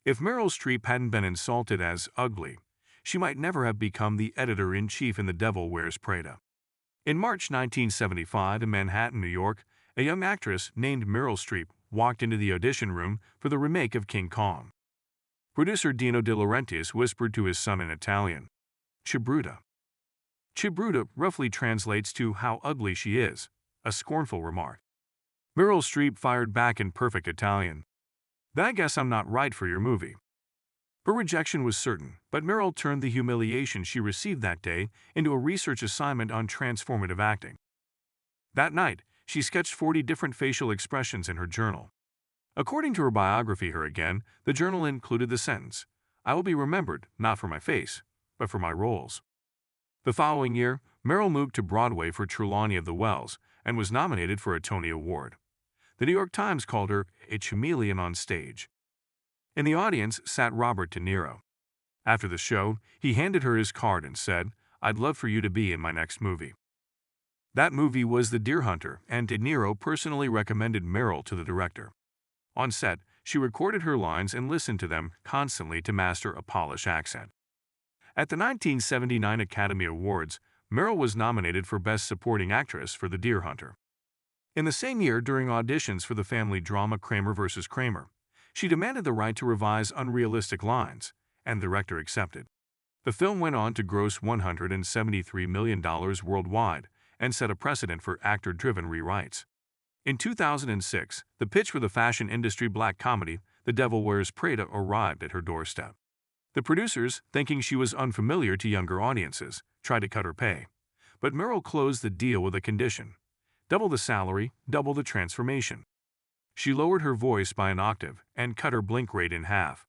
If Meryl Streep hadn't been insulted as ugly, she might never have become the editor-in-chief in The Devil Wears Prada. In March 1975, in Manhattan, New York, a young actress named Meryl Streep walked into the audition room for the remake of King Kong. Producer Dino De Laurentiis whispered to his son in Italian, "Che brutta." Che brutta roughly translates to "how ugly she is," a scornful remark. Meryl Streep fired back in perfect Italian, "Then I guess I'm not right for your movie." Her rejection was certain, but Meryl turned the humiliation she received that day into a research assignment on transformative acting. That night, she sketched 40 different facial expressions in her journal. According to her biography, the journal included the sentence, "I will be remembered not for my face, but for my roles." The following year, Meryl moved to Broadway for Trelawney of the Wells and was nominated for a Tony Award. The New York Times called her a chameleon on stage. In the audience sat Robert De Niro. After the show, he handed her his card and said, "I'd love for you to be in my next movie." That movie was The Deer Hunter, and De Niro personally recommended Meryl to the director. On set, she recorded her lines and listened to them constantly to master a polished accent. At the 1979 Academy Awards, Meryl was nominated for Best Supporting Actress for The Deer Hunter. In the same year, during auditions for the family drama Kramer vs. Kramer, she demanded the right to revise unrealistic lines, and the director accepted. The film went on to gross $173 million worldwide and set a precedent for actor-driven rewrites. In 2006, the pitch for the fashion industry black comedy The Devil Wears Prada arrived at her doorstep. The producers, thinking she was unfamiliar to younger audiences, tried to cut her pay. But Meryl closed the deal with a condition: double the salary, double the transformation. She lowered her voice by an octave and cut her blink rate in half.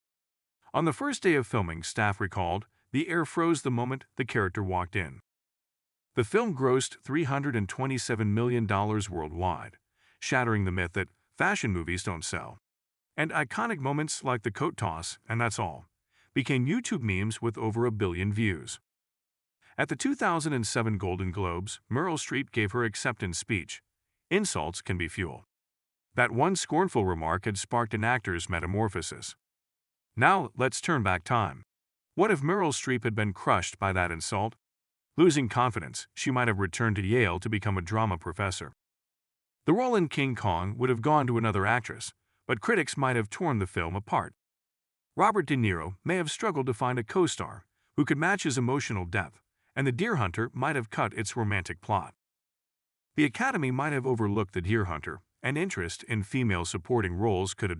On the first day of filming, staff recalled, the air froze the moment the character walked in. The film grossed $327 million worldwide, shattering the myth that fashion movies don't sell. And iconic moments like the coat toss, and that's all, became YouTube memes with over 1 billion views. At the 2007 Golden Globes, Meryl Streep gave her acceptance speech. Insults can be fuel. That one scornful remark had sparked an actor's metamorphosis. Now, let's turn back time. What if Meryl Streep had been crushed by that insult? Losing confidence, she might have returned to Yale to become a drama professor. The role in King Kong would have gone to another actress, but critics might have torn the film apart. Robert De Niro may have struggled to find a co-star who could match his emotional depth, and The Deer Hunter might have cut its romantic plot. The Academy might have overlooked The Deer Hunter, and interest in female supporting roles could have